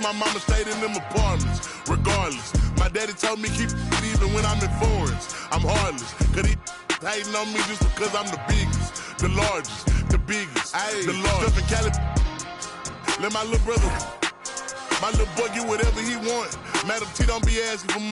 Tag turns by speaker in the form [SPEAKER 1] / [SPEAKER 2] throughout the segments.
[SPEAKER 1] my mama stayed in them apartments. Regardless, my daddy told me keep it even when I'm in foreigns. I'm heartless, cause he hating on me just because I'm the biggest, the largest, the biggest, the largest. Stuff in Cali, let my little brother, my little boy get whatever he want. Madam T don't be asking for money.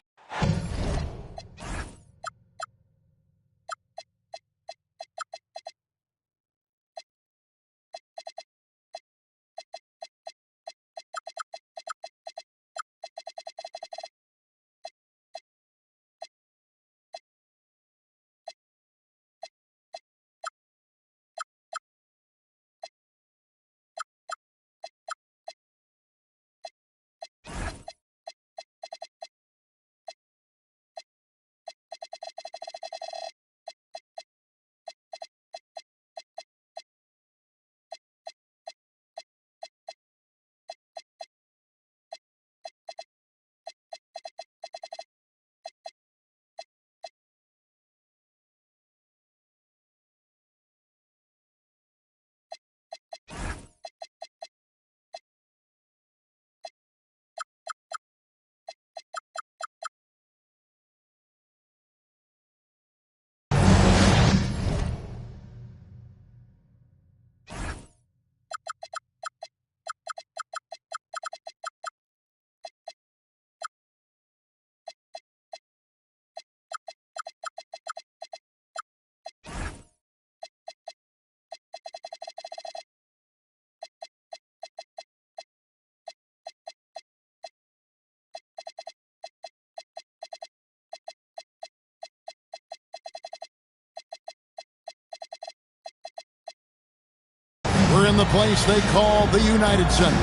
[SPEAKER 2] We're in the place they call the United Center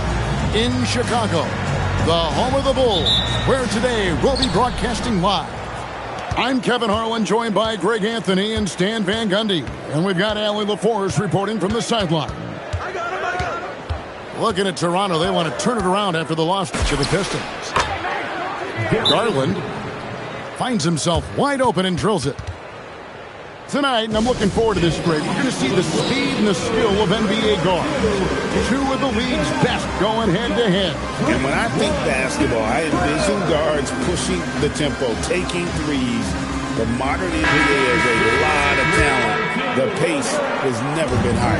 [SPEAKER 2] in Chicago, the home of the Bulls, where today we'll be broadcasting live. I'm Kevin Harlan, joined by Greg Anthony and Stan Van Gundy. And we've got Allie LaForce reporting from the sideline.
[SPEAKER 3] I got him.
[SPEAKER 2] Looking at Toronto, they want to turn it around after the loss to the Pistons. Garland finds himself wide open and drills it. Tonight, and I'm looking forward to this, Greg, we're going to see the speed and the skill of NBA guards. Two of the league's best going head-to-head.
[SPEAKER 4] And when I think basketball, I envision guards pushing the tempo, taking threes. The modern NBA has a lot of talent. The pace has never been higher.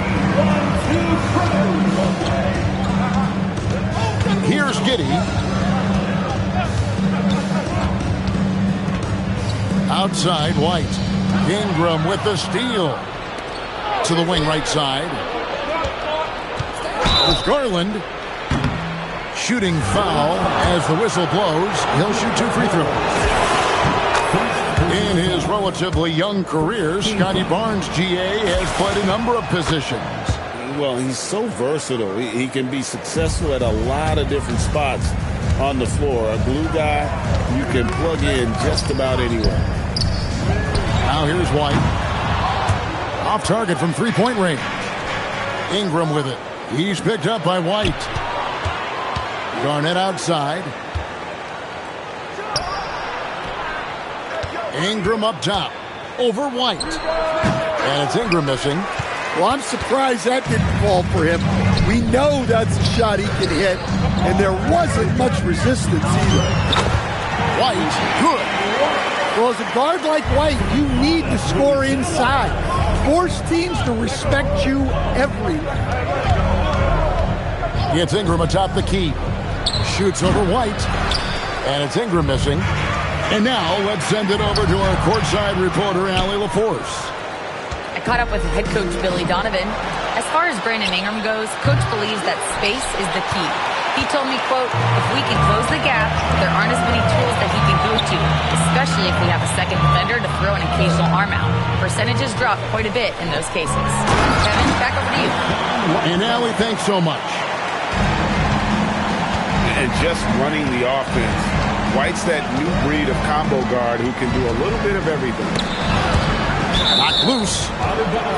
[SPEAKER 2] Here's Giddey. Outside, White. Ingram with the steal. To the wing right side. There's Garland. Shooting foul as the whistle blows. He'll shoot 2 free throws. In his relatively young career, Scotty Barnes, GA, has played a number of positions.
[SPEAKER 4] Well, he's so versatile. He can be successful at a lot of different spots on the floor. A glue guy you can plug in just about anywhere.
[SPEAKER 2] Now here's White. Off target from three-point range. Ingram with it. He's picked up by White. Garnett outside. Ingram up top. Over White. And it's Ingram missing.
[SPEAKER 3] Well, I'm surprised that didn't fall for him. We know that's a shot he can hit, and there wasn't much resistance either.
[SPEAKER 2] White, good.
[SPEAKER 3] Well, as a guard like White, you need to score inside. Force teams to respect you everywhere.
[SPEAKER 2] It's Ingram atop the key. Shoots over White. And it's Ingram missing. And now let's send it over to our courtside reporter, Allie LaForce.
[SPEAKER 5] I caught up with head coach Billy Donovan. As far as Brandon Ingram goes, coach believes that space is the key. He told me, quote, if we can close the gap, there aren't as many tools that he can go to, especially if we have a second defender to throw an occasional arm out. Percentages drop quite a bit in those cases. Kevin, back over to you.
[SPEAKER 2] And Allie, thanks so much.
[SPEAKER 4] And just running the offense, White's that new breed of combo guard who can do a little bit of everything.
[SPEAKER 2] Knocked loose.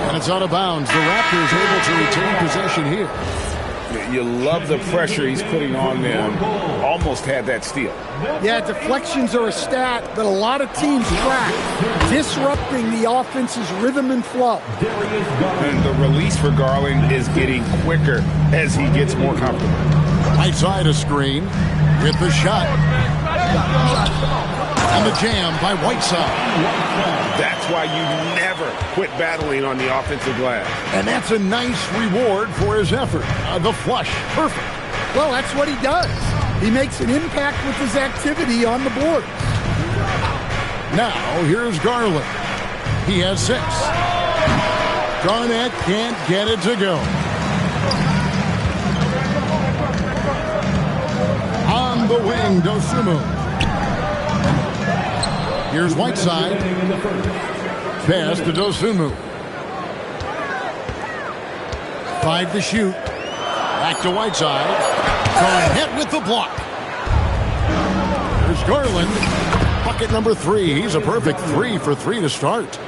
[SPEAKER 2] And it's out of bounds. The Raptors able to retain possession here.
[SPEAKER 4] You love the pressure he's putting on them. Almost had that steal.
[SPEAKER 3] Yeah, deflections are a stat that a lot of teams track, disrupting the offense's rhythm and flow.
[SPEAKER 4] And the release for Garland is getting quicker as he gets more comfortable.
[SPEAKER 2] Right side a screen with the shot. And the jam by Whiteside.
[SPEAKER 4] That's why you never quit battling on the offensive glass.
[SPEAKER 2] And that's a nice reward for his effort. The flush. Perfect.
[SPEAKER 3] Well, that's what he does. He makes an impact with his activity on the board.
[SPEAKER 2] Now, here's Garland. He has 6. Garnett can't get it to go. On the wing, Dosunmu. Here's Whiteside. Pass to Dosunmu. 5 to shoot. Back to Whiteside. Garnett with the block. Here's Garland. Bucket number 3. He's a perfect 3 for 3 to start.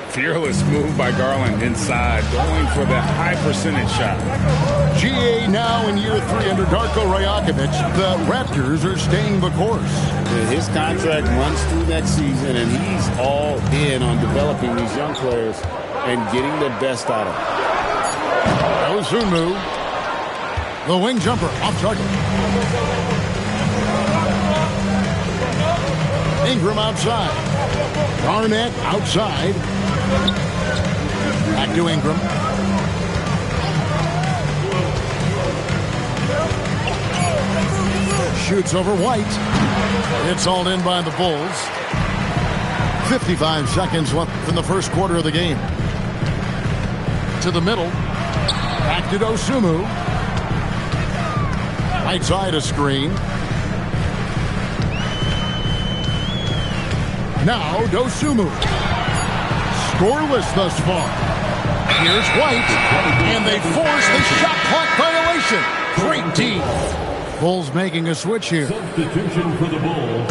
[SPEAKER 4] Fearless move by Garland inside, going for the high percentage shot.
[SPEAKER 2] GA now in year 3 under Darko Rajakovic. The Raptors are staying the course.
[SPEAKER 4] His contract runs through next season, and he's all in on developing these young players and getting the best out of them.
[SPEAKER 2] Dosunmu. The wing jumper off target. Ingram outside. Garnett outside. Back to Ingram. Shoots over White. It's all in by the Bulls. 55 seconds left in the first quarter of the game. To the middle. Back to Dosunmu. Right side a screen. Now Dosunmu. Scoreless thus far. Here's White. And they force the shot clock violation. Great D. Bulls making a switch here.
[SPEAKER 6] Substitution for the Bulls.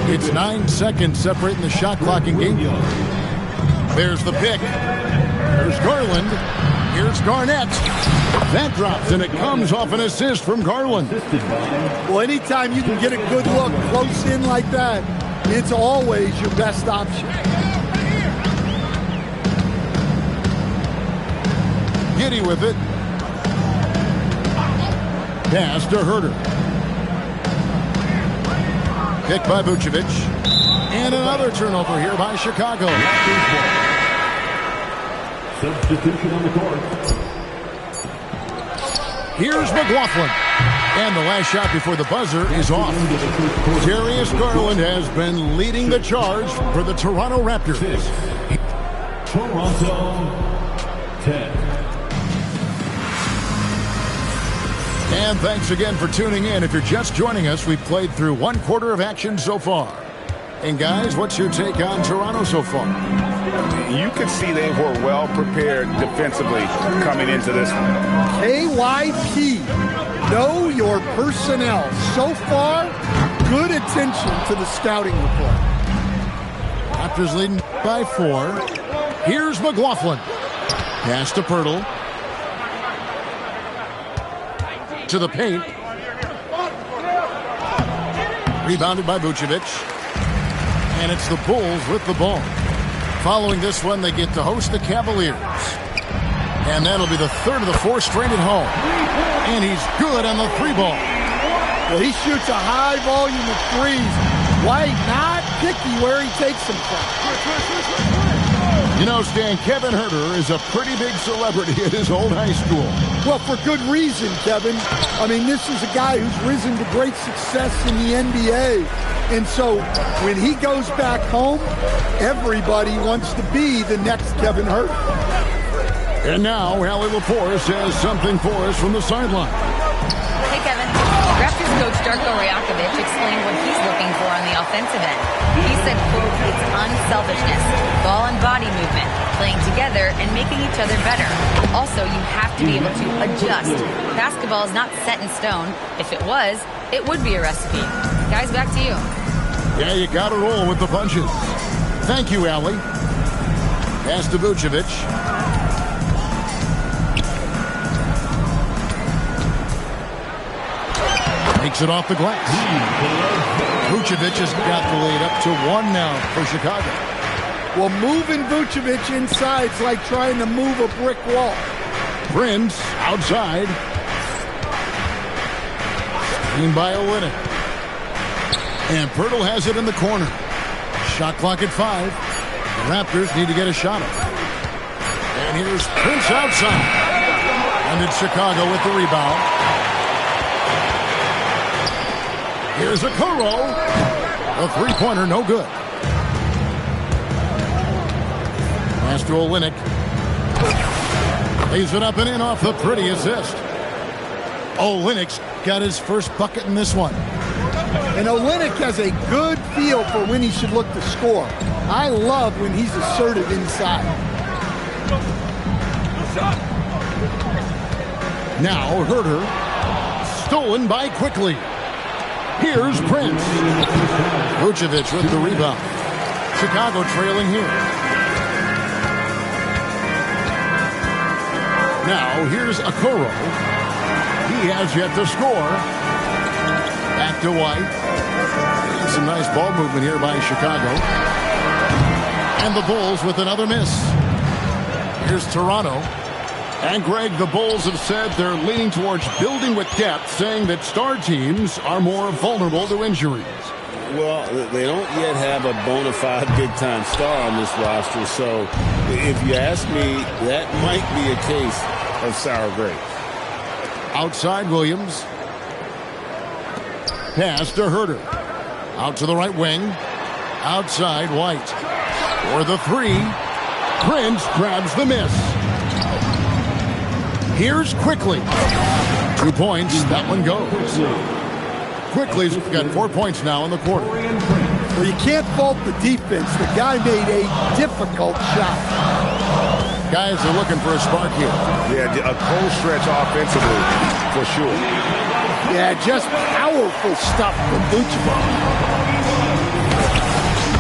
[SPEAKER 2] It's 9 seconds separating the shot clock and game clock. There's the pick. There's Garland. Here's Garnett. That drops, and it comes off an assist from Garland.
[SPEAKER 3] Well, anytime you can get a good look close in like that, it's always your best option.
[SPEAKER 2] Giddy with it. Pass to Herter. Pick by Vucevic. And another turnover here by Chicago.
[SPEAKER 6] Substitution on the court.
[SPEAKER 2] Here's McLaughlin. And the last shot before the buzzer is off. Darius Garland has been leading the charge for the Toronto Raptors.
[SPEAKER 6] Toronto 10.
[SPEAKER 2] And thanks again for tuning in. If you're just joining us, we've played through 1 quarter of action so far. And guys, what's your take on Toronto so far?
[SPEAKER 4] You could see they were well prepared defensively coming into this one.
[SPEAKER 3] KYP, know your personnel. So far, good attention to the scouting report.
[SPEAKER 2] Raptors leading by 4. Here's McLaughlin. Pass to Pirtle. To the paint. Rebounded by Vucevic. And it's the Bulls with the ball. Following this one, they get to host the Cavaliers. And that'll be the 3rd of the 4 straight at home. And he's good on the 3 ball.
[SPEAKER 3] Well, he shoots a high volume of threes. White not picky where he takes them from.
[SPEAKER 2] You know, Stan, Kevin Herter is a pretty big celebrity at his old high school.
[SPEAKER 3] Well, for good reason, Kevin. I mean, this is a guy who's risen to great success in the NBA. And so when he goes back home, everybody wants to be the next Kevin Herter.
[SPEAKER 2] And now, Allie Laporte says something for us from the sideline.
[SPEAKER 5] Hey, Kevin. Raptors coach Darko Rajakovic explained what he's looking for on the offensive end. He said, quote, it's unselfishness, ball and body movement, playing together and making each other better. Also, you have to be able to adjust. Basketball is not set in stone. If it was, it would be a recipe. Guys, back to you.
[SPEAKER 2] Yeah, you got to roll with the punches. Thank you, Allie. Pass to Vucevic. Takes it off the glass. Vucevic has got the lead up to 1 now for Chicago.
[SPEAKER 3] Well, moving Vucevic inside is like trying to move a brick wall.
[SPEAKER 2] Prince outside. Seen by Olynyk. And Pirtle has it in the corner. Shot clock at 5. The Raptors need to get a shot up. And here's Prince outside. And it's Chicago with the rebound. Here's Okoro. A three-pointer, no good. Pass to Olynyk. Lays it up and in off the pretty assist. Olynyk's got his first bucket in this one.
[SPEAKER 3] And Olynyk has a good feel for when he should look to score. I love when he's assertive inside.
[SPEAKER 2] Now Herter. Stolen by Quickly. Here's Prince. Vucevic with the rebound. Chicago trailing here. Now here's Okoro. He has yet to score. Back to White. Some nice ball movement here by Chicago. And the Bulls with another miss. Here's Toronto. And Greg, the Bulls have said they're leaning towards building with depth, saying that star teams are more vulnerable to injuries.
[SPEAKER 4] Well, they don't yet have a bona fide big-time star on this roster, so if you ask me, that might be a case of sour grapes.
[SPEAKER 2] Outside Williams. Pass to Herter. Out to the right wing. Outside White. For the three. Prince grabs the miss. Here's Quickly. 2 points. That one goes. Quickly's got 4 points now in the quarter.
[SPEAKER 3] Well, you can't fault the defense. The guy made a difficult shot.
[SPEAKER 2] Guys are looking for a spark here.
[SPEAKER 7] Yeah, a cold stretch offensively, for sure.
[SPEAKER 3] Yeah, just powerful stuff from Vucevic.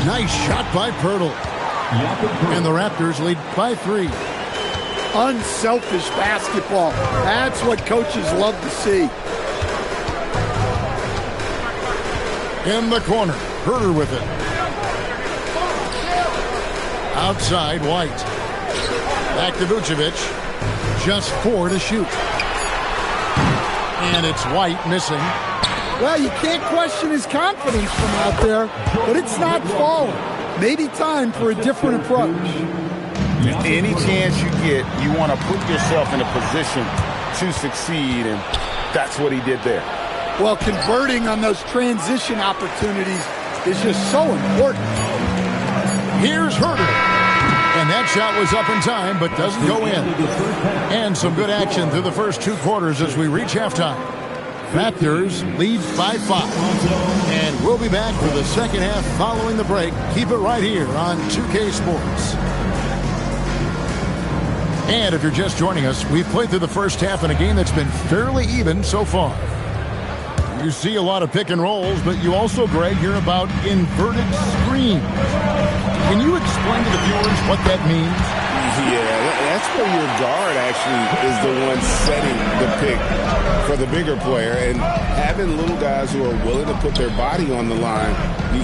[SPEAKER 2] Nice shot by Pirtle. And the Raptors lead by 3.
[SPEAKER 3] Unselfish basketball. That's what coaches love to see.
[SPEAKER 2] In the corner, Herter with it. Outside White. Back to Vucevic. Just 4 to shoot. And it's White missing.
[SPEAKER 3] Well, you can't question his confidence from out there, but it's not falling. Maybe time for a different approach.
[SPEAKER 7] Any chance you get, you want to put yourself in a position to succeed, and that's what he did there.
[SPEAKER 3] Well, converting on those transition opportunities is just so important.
[SPEAKER 2] Here's Herter. And that shot was up in time, but doesn't go in. And some good action through the first 2 quarters as we reach halftime. Raptors lead by 5. And we'll be back for the second half following the break. Keep it right here on 2K Sports. And if you're just joining us, we've played through the first half in a game that's been fairly even so far. You see a lot of pick and rolls, but you also, Greg, hear about inverted screens. Can you explain to the viewers what that means?
[SPEAKER 4] Yeah, that's where your guard actually is the one setting the pick for the bigger player. And having little guys who are willing to put their body on the line,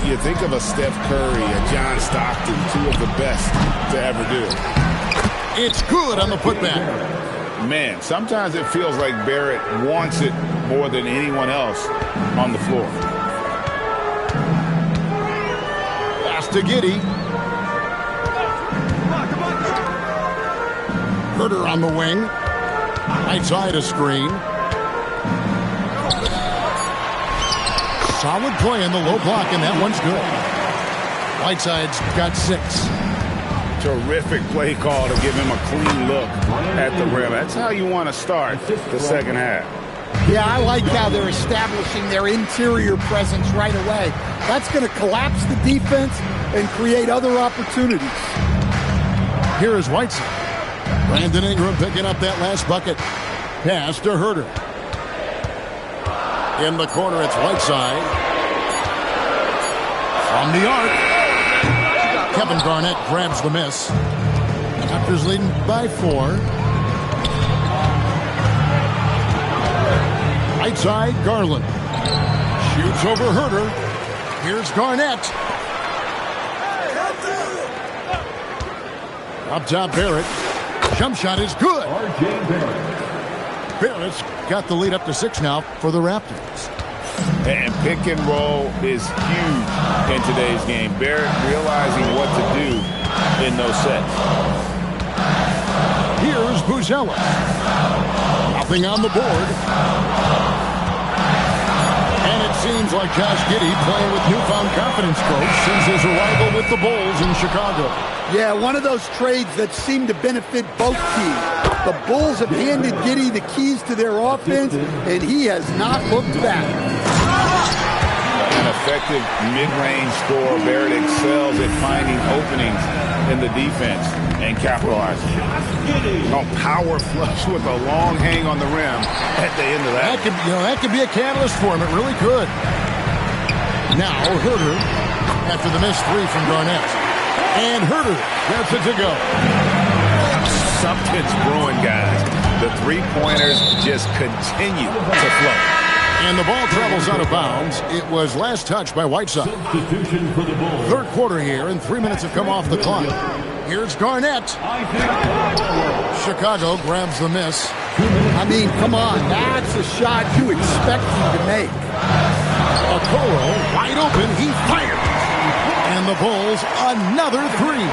[SPEAKER 4] you think of a Steph Curry, a John Stockton, 2 of the best to ever do it.
[SPEAKER 2] It's good on the putback.
[SPEAKER 7] Man, sometimes it feels like Barrett wants it more than anyone else on the floor.
[SPEAKER 2] Pass to Giddey. Herter on the wing. Right side a screen. Solid play in the low block, and that one's good. Whiteside's got 6.
[SPEAKER 7] Terrific play call to give him a clean look at the rim. That's how you want to start the second half.
[SPEAKER 3] Yeah, I like how they're establishing their interior presence right away. That's going to collapse the defense and create other opportunities.
[SPEAKER 2] Here is Whiteside. Brandon Ingram picking up that last bucket. Pass to Herter. In the corner, it's Whiteside. From the arc. Kevin Garnett grabs the miss. Raptors leading by 4. Right side, Garland. Shoots over Herter. Here's Garnett. Up top, Barrett. Jump shot is good. Barrett's got the lead up to 6 now for the Raptors.
[SPEAKER 7] And pick and roll is huge in today's game. Barrett realizing what to do in those sets.
[SPEAKER 2] Here's Buzelis. Nothing on the board. And it seems like Josh Giddey playing with newfound confidence, Coach, since his arrival with the Bulls in Chicago.
[SPEAKER 3] Yeah, one of those trades that seem to benefit both teams. The Bulls have handed Giddey the keys to their offense, and he has not looked back.
[SPEAKER 7] An effective mid-range scorer. Barrett excels at finding openings in the defense and capitalizing. Power flush with a long hang on the rim at the end of that.
[SPEAKER 2] That could be a catalyst for him. It really could. Now Huerter after the missed three from Garnett. And Huerter gets it to go.
[SPEAKER 7] Something's brewing, guys. The three-pointers just continue to flow.
[SPEAKER 2] And the ball travels out of bounds. It was last touched by Whiteside.
[SPEAKER 6] Substitution for the Bulls.
[SPEAKER 2] Third quarter here, and 3 minutes have come off the clock. Here's Garnett. Chicago grabs the miss.
[SPEAKER 3] I mean, come on. That's a shot you expect him to make.
[SPEAKER 2] Okoro wide open. He fires. And the Bulls another three.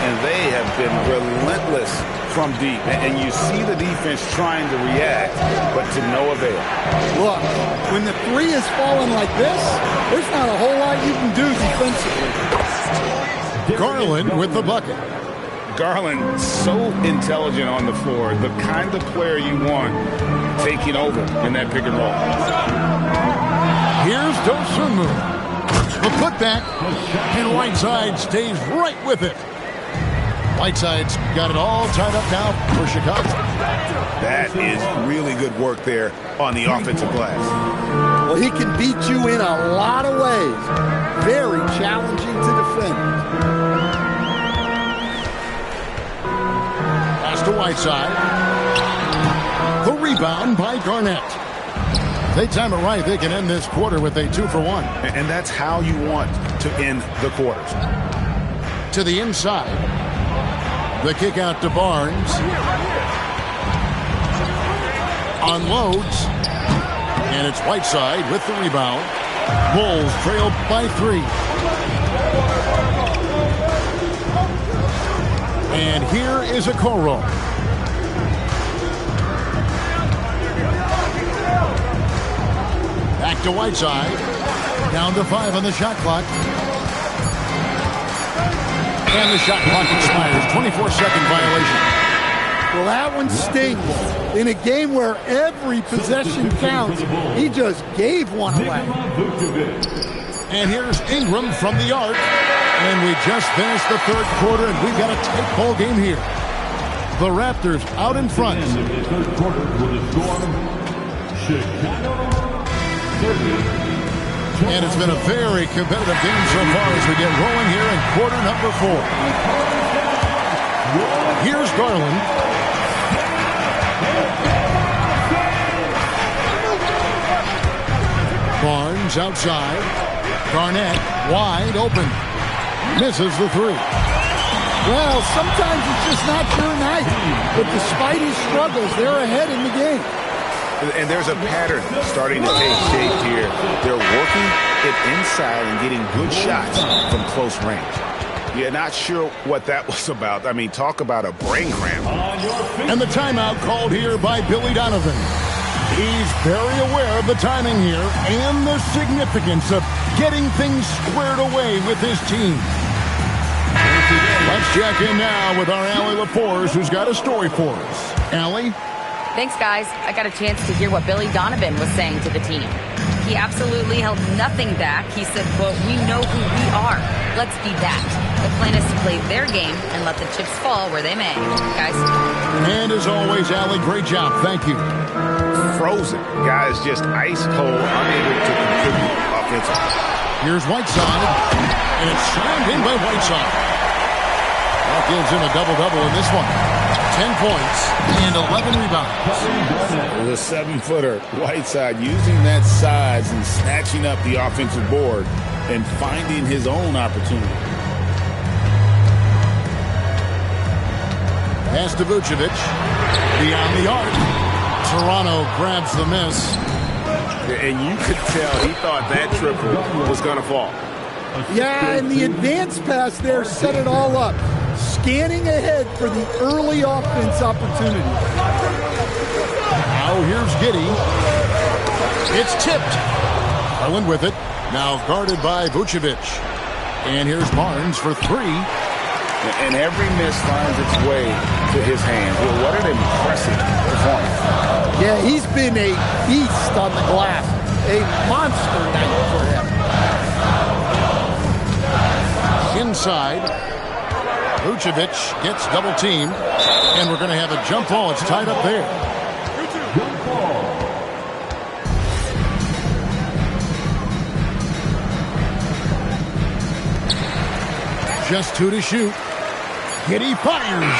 [SPEAKER 7] And they have been relentless from deep. And you see the defense trying to react, but to no avail.
[SPEAKER 3] Look, when the three is falling like this, there's not a whole lot you can do defensively.
[SPEAKER 2] Garland with the bucket.
[SPEAKER 7] Garland, so intelligent on the floor. The kind of player you want taking over in that pick and roll.
[SPEAKER 2] Here's Dosunmu. The putback. And Whiteside stays right with it. Whiteside's got it all tied up now for Chicago.
[SPEAKER 7] That is really good work there on the offensive glass.
[SPEAKER 3] Well, he can beat you in a lot of ways. Very challenging to defend.
[SPEAKER 2] Pass to Whiteside. The rebound by Garnett. If they time it right, they can end this quarter with a 2-for-1.
[SPEAKER 7] And that's how you want to end the quarters.
[SPEAKER 2] To the inside. The kick out to Barnes. Unloads. And it's Whiteside with the rebound. Bulls trail by 3. And here is Okoro. Back to Whiteside. Down to 5 on the shot clock. And the shot clock expires. 24-second violation.
[SPEAKER 3] Well, that one stings. In a game where every possession counts, he just gave one away.
[SPEAKER 2] And here's Ingram from the arc. And we just finished the third quarter, and we've got a tight ball game here. The Raptors out in front.
[SPEAKER 6] And in the third quarter with a score, Chicago 30.
[SPEAKER 2] And it's been a very competitive game so far as we get rolling here in quarter number 4. Here's Garland. Barnes outside. Garnett wide open. Misses the 3.
[SPEAKER 3] Well, sometimes it's just not your night. But despite his struggles, they're ahead in the game.
[SPEAKER 7] And there's a pattern starting to take shape here. They're working it inside and getting good shots from close range. Yeah, not sure what that was about. I mean, talk about a brain cramp.
[SPEAKER 2] And the timeout called here by Billy Donovan. He's very aware of the timing here and the significance of getting things squared away with his team. Let's check in now with our Allie LaForce, who's got a story for us. Allie?
[SPEAKER 5] Thanks, guys. I got a chance to hear what Billy Donovan was saying to the team. He absolutely held nothing back. He said, quote, "We know who we are. Let's be that." The plan is to play their game and let the chips fall where they may. Guys.
[SPEAKER 2] And as always, Allie, great job. Thank you.
[SPEAKER 7] Frozen. Guys just ice cold, unable to contribute offensively.
[SPEAKER 2] Here's Whiteside, and it's slammed in by Whiteside. That gives him a double-double in this one. 10 points and 11 rebounds.
[SPEAKER 4] The 7-footer, Whiteside, using that size and snatching up the offensive board and finding his own opportunity.
[SPEAKER 2] Pass to Vucevic. Beyond the arc. Toronto grabs the miss.
[SPEAKER 4] And you could tell he thought that triple was going to fall.
[SPEAKER 3] Yeah, and the advance pass there set it all up. Scanning ahead for the early offense opportunity.
[SPEAKER 2] Now here's Giddey. It's tipped. Garland with it. Now guarded by Vucevic. And here's Barnes for three.
[SPEAKER 7] And every miss finds its way to his hands. Well, what an impressive performance.
[SPEAKER 3] Yeah, he's been a beast on the glass. A monster night for him.
[SPEAKER 2] Inside. Vucevic gets double teamed. And we're going to have a jump ball. It's tied up there. Just 2 to shoot. Giddey fires.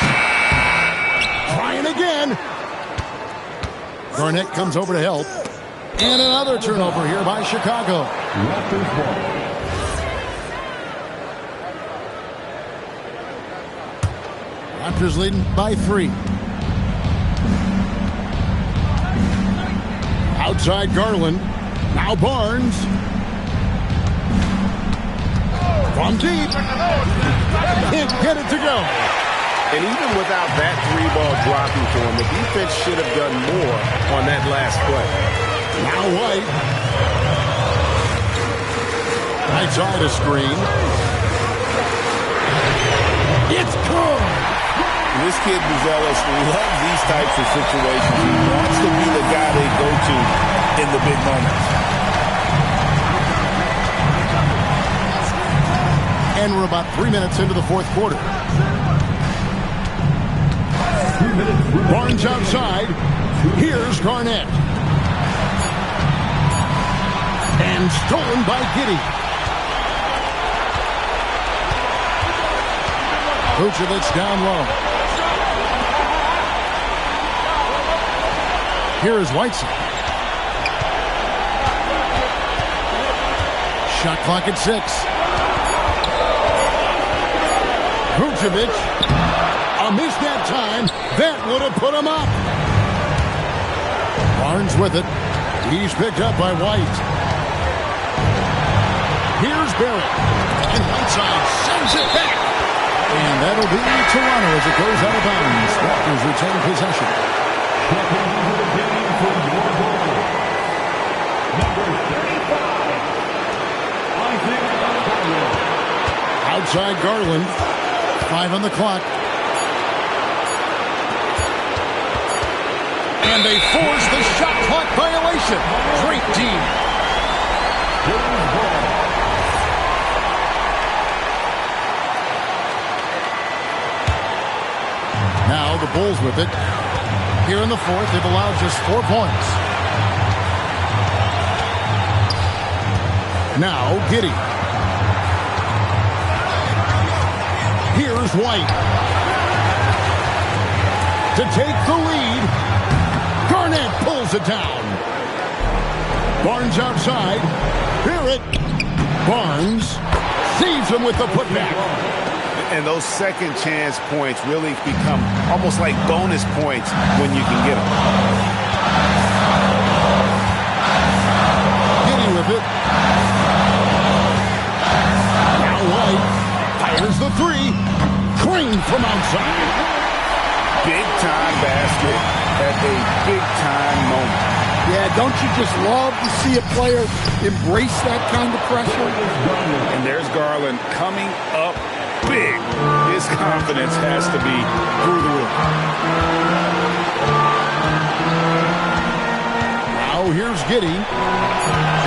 [SPEAKER 2] Trying again. Garnett comes over to help. And another turnover here by Chicago. Raptors leading by 3. Outside Garland. Now Barnes. From deep. Can't get it to go.
[SPEAKER 4] And even without that 3-ball dropping for him, the defense should have done more on that last play.
[SPEAKER 2] Now White. Right side a screen. It's good.
[SPEAKER 4] This kid, Buzelis, loves these types of situations. He wants to be the guy they go to in the big moments.
[SPEAKER 2] And we're about 3 minutes into the fourth quarter. Barnes outside. Here's Garnett. And stolen by Giddey. Vucevic down low. Here is Whiteside. Shot clock at 6. Vucevic, a miss that time. That would have put him up. Barnes with it. He's picked up by White. Here's Barrett. And Whiteside sends it back. And that'll be Toronto as it goes out of bounds. Raptors retain possession. Outside Garland. 5 on the clock. And they force the shot clock violation. Great team. Now the Bulls with it. Here in the fourth, they've allowed just 4 points. Now Giddey. Here's White. To take the lead. Garnett pulls it down. Barnes outside. Barrett. Barnes saves him with the putback.
[SPEAKER 4] And those second chance points really become almost like bonus points when you can get them.
[SPEAKER 2] Giddey with it. Now White fires the 3. Green from outside.
[SPEAKER 4] Big-time basket at a big-time moment.
[SPEAKER 3] Yeah, don't you just love to see a player embrace that kind of pressure?
[SPEAKER 7] And there's Garland coming up big. His confidence has to be through the roof.
[SPEAKER 2] Now here's Giddey.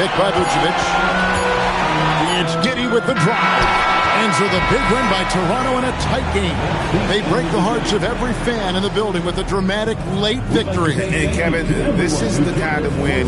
[SPEAKER 2] Hit by Vucevic. It's Giddey with the drive. And so the big win by Toronto in a tight game. They break the hearts of every fan in the building with a dramatic late victory.
[SPEAKER 4] And Kevin, this is the kind of win